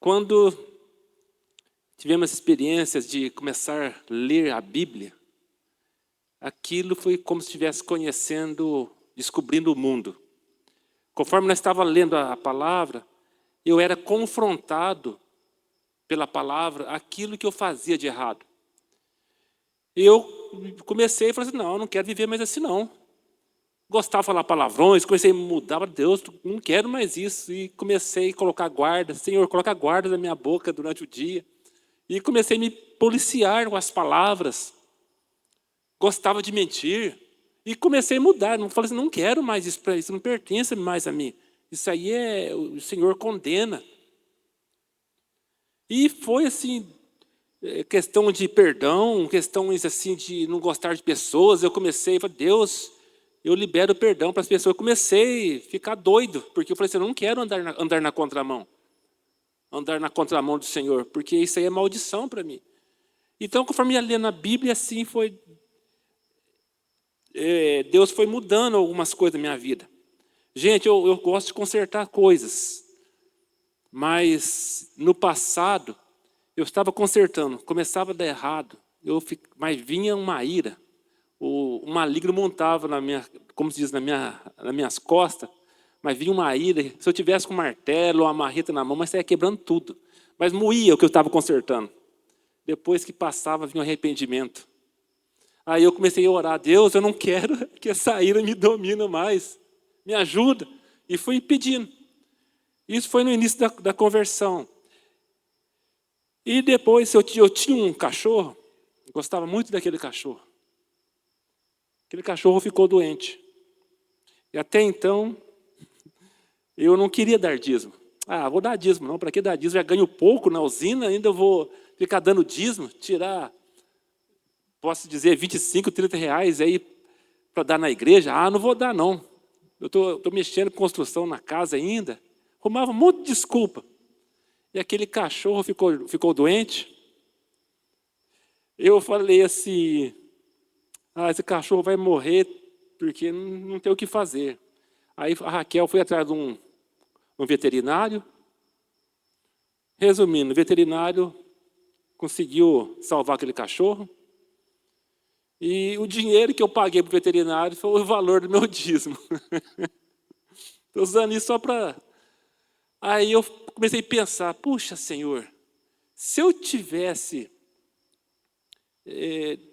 Quando tivemos experiências de começar a ler a Bíblia, aquilo foi como se estivesse conhecendo, descobrindo o mundo. Conforme nós estávamos lendo a palavra, eu era confrontado pela palavra aquilo que eu fazia de errado. Eu comecei a falar assim, não, eu não quero viver mais assim não. Gostava de falar palavrões, comecei a mudar para Deus, não quero mais isso. E comecei a colocar guarda, Senhor, coloca guarda na minha boca durante o dia. E comecei a me policiar com as palavras. Gostava de mentir. E comecei a mudar, não falei assim, não quero mais isso, isso não pertence mais a mim. Isso aí o Senhor condena. E foi assim, questão de perdão, questões assim de não gostar de pessoas. Eu comecei a falar, Deus, eu libero perdão para as pessoas. Eu comecei a ficar doido, porque eu falei assim, eu não quero andar na contramão. Andar na contramão do Senhor, porque isso aí é maldição para mim. Então, conforme ia lendo a Bíblia, assim foi... Deus foi mudando algumas coisas na minha vida. Gente, eu gosto de consertar coisas. Mas no passado, eu estava consertando, começava a dar errado, mas vinha uma ira. O maligno montava como se diz, nas minhas costas, mas vinha uma ira. Se eu tivesse com um martelo ou uma marreta na mão, mas saia quebrando tudo. Mas moía o que eu estava consertando. Depois que passava, vinha o arrependimento. Aí eu comecei a orar, Deus, eu não quero que essa ira me domine mais. Me ajuda. E fui pedindo. Isso foi no início da conversão. E depois eu tinha um cachorro, gostava muito daquele cachorro. Aquele cachorro ficou doente. E até então, eu não queria dar dízimo. Vou dar dízimo, não, para que dar dízimo? Já ganho pouco na usina, ainda eu vou ficar dando dízimo, tirar, posso dizer, 25, 30 reais aí para dar na igreja? Não vou dar, não. Eu estou mexendo com construção na casa ainda. Arrumava um monte de desculpa. E aquele cachorro ficou doente. Eu falei assim, esse cachorro vai morrer porque não tem o que fazer. Aí a Raquel foi atrás de um veterinário. Resumindo, o veterinário conseguiu salvar aquele cachorro. E o dinheiro que eu paguei para o veterinário foi o valor do meu dízimo. Estou usando isso só para... Aí eu comecei a pensar, puxa, Senhor, se eu tivesse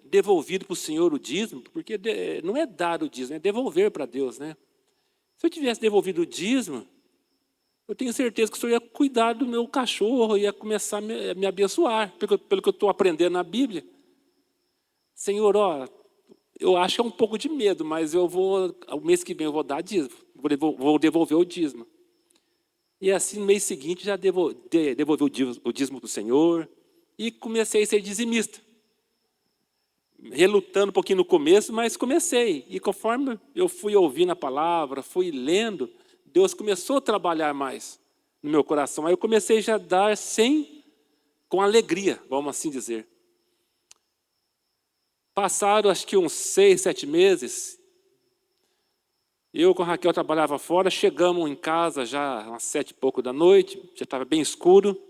devolvido para o Senhor o dízimo, porque não é dar o dízimo, é devolver para Deus, né? Se eu tivesse devolvido o dízimo, eu tenho certeza que o Senhor ia cuidar do meu cachorro, ia começar a me abençoar, pelo que eu estou aprendendo na Bíblia. Senhor, eu acho que é um pouco de medo, mas o mês que vem eu vou dar dízimo, vou devolver o dízimo. E assim, no mês seguinte, já devolvi o dízimo para o Senhor e comecei a ser dizimista. Relutando um pouquinho no começo, mas comecei. E conforme eu fui ouvindo a palavra, fui lendo, Deus começou a trabalhar mais no meu coração. Aí eu comecei já a dar com alegria, vamos assim dizer. Passaram, acho que uns 6, 7 meses, eu com a Raquel trabalhava fora, chegamos em casa já às 7 e pouco da noite, já estava bem escuro.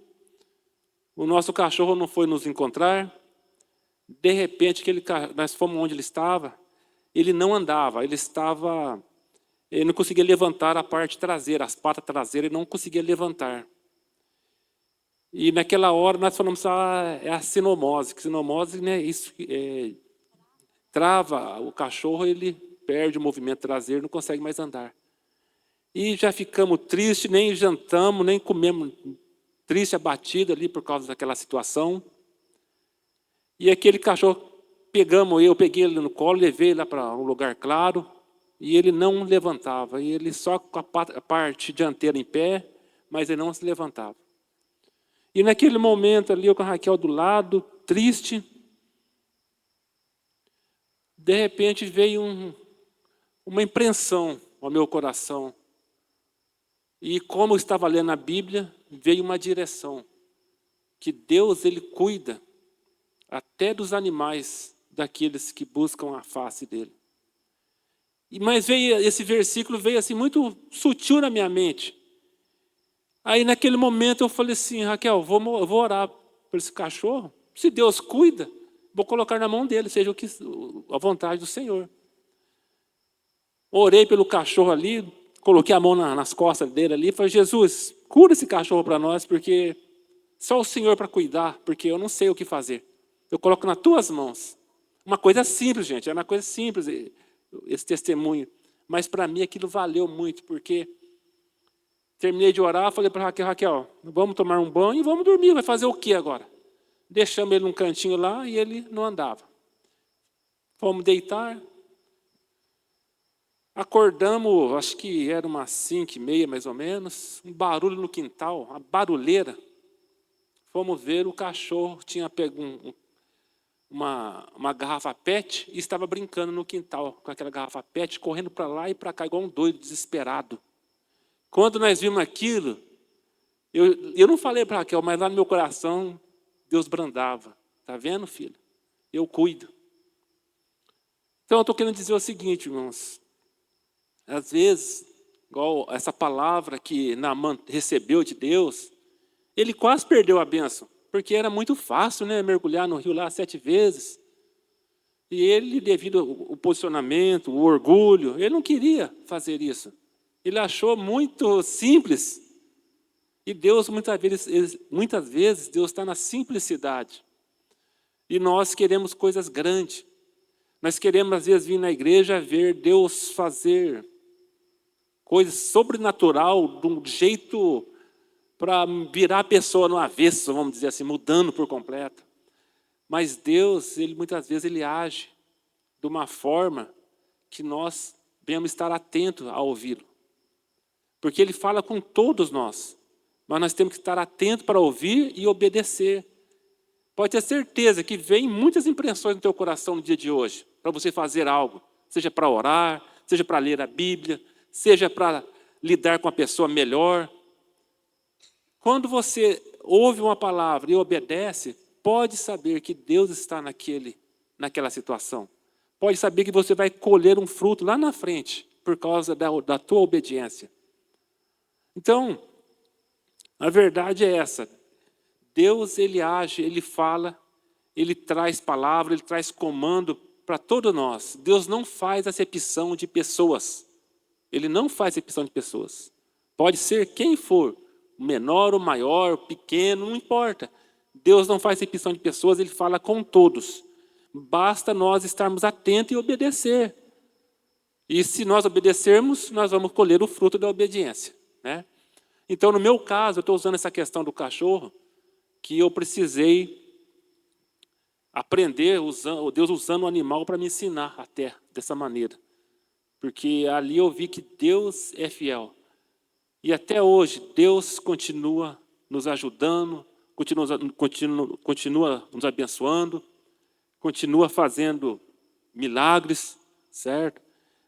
O nosso cachorro não foi nos encontrar. De repente, nós fomos onde ele estava, ele não andava, ele não conseguia levantar a parte traseira, as patas traseiras, ele não conseguia levantar. E naquela hora nós falamos, é a sinomose, que sinomose, né, isso trava o cachorro, ele perde o movimento traseiro, não consegue mais andar. E já ficamos tristes, nem jantamos, nem comemos, triste, abatido ali por causa daquela situação. E aquele cachorro, eu peguei ele no colo, levei lá para um lugar claro, e ele não levantava, e ele só com a parte dianteira em pé, mas ele não se levantava. E naquele momento ali, eu com a Raquel do lado, triste, de repente veio uma impressão ao meu coração. E como eu estava lendo a Bíblia, veio uma direção, que Deus, Ele cuida até dos animais, daqueles que buscam a face dele. Mas esse versículo veio assim muito sutil na minha mente. Aí naquele momento eu falei assim, Raquel, eu vou orar por esse cachorro. Se Deus cuida, vou colocar na mão dele, seja a vontade do Senhor. Orei pelo cachorro ali, coloquei a mão nas costas dele ali e falei, Jesus, cura esse cachorro para nós, porque só o Senhor para cuidar, porque eu não sei o que fazer. Eu coloco nas tuas mãos. Uma coisa simples, gente, é uma coisa simples esse testemunho. Mas para mim aquilo valeu muito, porque terminei de orar, falei para Raquel, vamos tomar um banho e vamos dormir, vai fazer o que agora? Deixamos ele num cantinho lá e ele não andava. Fomos deitar. Acordamos, acho que era umas 5h30 mais ou menos, um barulho no quintal, uma barulheira. Fomos ver, o cachorro tinha pego uma garrafa PET e estava brincando no quintal com aquela garrafa PET, correndo para lá e para cá, igual um doido, desesperado. Quando nós vimos aquilo, eu não falei para Raquel, mas lá no meu coração, Deus brandava. Está vendo, filho? Eu cuido. Então, eu estou querendo dizer o seguinte, irmãos. Às vezes, igual essa palavra que Naamã recebeu de Deus, ele quase perdeu a bênção, porque era muito fácil, né, mergulhar no rio lá 7 vezes. E ele, devido ao posicionamento, o orgulho, ele não queria fazer isso. Ele achou muito simples. E Deus, muitas vezes, Deus está na simplicidade. E nós queremos coisas grandes. Nós queremos, às vezes, vir na igreja ver Deus fazer coisas sobrenatural, de um jeito para virar a pessoa no avesso, vamos dizer assim, mudando por completo. Mas Deus, muitas vezes, Ele age de uma forma que nós devemos estar atentos a ouvi-lo. Porque Ele fala com todos nós, mas nós temos que estar atentos para ouvir e obedecer. Pode ter certeza que vem muitas impressões no teu coração no dia de hoje, para você fazer algo, seja para orar, seja para ler a Bíblia, seja para lidar com a pessoa melhor. Quando você ouve uma palavra e obedece, pode saber que Deus está naquela situação. Pode saber que você vai colher um fruto lá na frente, por causa da tua obediência. Então, a verdade é essa. Deus, Ele age, Ele fala, Ele traz palavra, Ele traz comando para todos nós. Deus não faz acepção de pessoas. Ele não faz acepção de pessoas. Pode ser quem for, o menor, o maior, o pequeno, não importa. Deus não faz acepção de pessoas, Ele fala com todos. Basta nós estarmos atentos e obedecer. E se nós obedecermos, nós vamos colher o fruto da obediência, né? Então, no meu caso, eu estou usando essa questão do cachorro, que eu precisei aprender, Deus usando o animal para me ensinar até dessa maneira. Porque ali eu vi que Deus é fiel. E até hoje, Deus continua nos ajudando, continua nos abençoando, continua fazendo milagres, certo?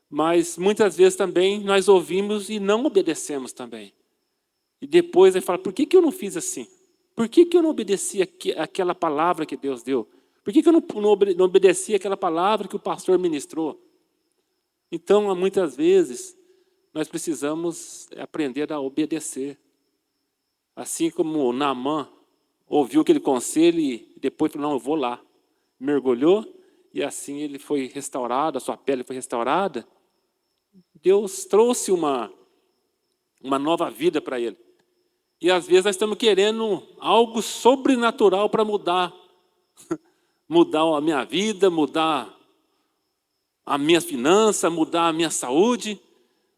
Mas muitas vezes também nós ouvimos e não obedecemos também. E depois ele fala, por que eu não fiz assim? Por que eu não obedeci aquela palavra que Deus deu? Por que eu não obedeci aquela palavra que o pastor ministrou? Então, muitas vezes, nós precisamos aprender a obedecer. Assim como Naamã ouviu aquele conselho e depois falou, não, eu vou lá. Mergulhou e assim ele foi restaurado, a sua pele foi restaurada. Deus trouxe uma nova vida para ele. E às vezes nós estamos querendo algo sobrenatural para mudar. Mudar a minha vida, mudar a minha finança, mudar a minha saúde.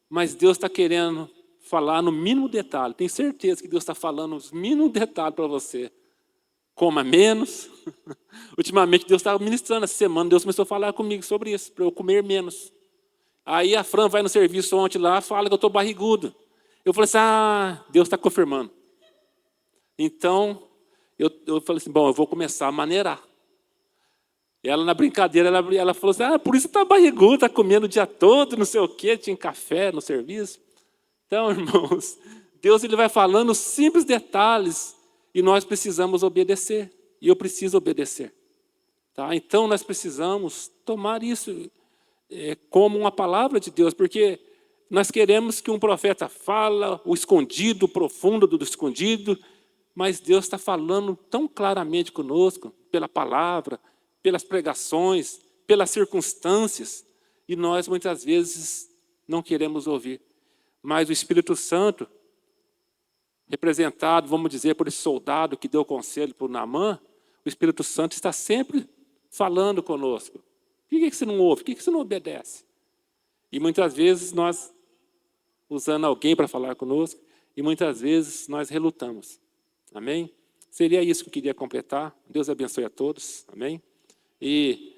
Mas Deus está querendo falar no mínimo detalhe. Tenho certeza que Deus está falando os mínimos detalhes para você. Coma menos. Ultimamente Deus estava ministrando essa semana. Deus começou a falar comigo sobre isso, para eu comer menos. Aí a Fran vai no serviço ontem lá, fala que eu estou barrigudo. Eu falei assim, Deus está confirmando. Então, eu falei assim, bom, eu vou começar a maneirar. Ela, na brincadeira, ela falou assim, por isso está barrigudo, está comendo o dia todo, não sei o quê, tinha café no serviço. Então, irmãos, Deus ele vai falando simples detalhes e nós precisamos obedecer. E eu preciso obedecer. Tá? Então, nós precisamos tomar isso como uma palavra de Deus, porque Nós queremos que um profeta fala o escondido, o profundo do escondido, mas Deus está falando tão claramente conosco, pela palavra, pelas pregações, pelas circunstâncias, e nós muitas vezes não queremos ouvir. Mas o Espírito Santo, representado, vamos dizer, por esse soldado que deu conselho para o Naamã, o Espírito Santo está sempre falando conosco. Por que você não ouve? Por que você não obedece? E muitas vezes nós, usando alguém para falar conosco, e muitas vezes nós relutamos. Amém? Seria isso que eu queria completar. Deus abençoe a todos. Amém? E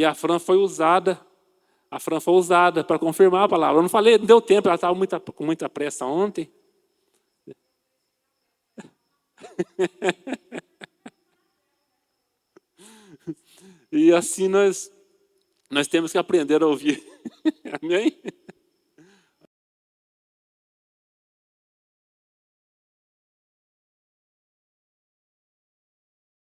a Fran foi usada para confirmar a palavra. Eu não falei, não deu tempo, ela estava com muita pressa ontem. E assim nós temos que aprender a ouvir. Amém?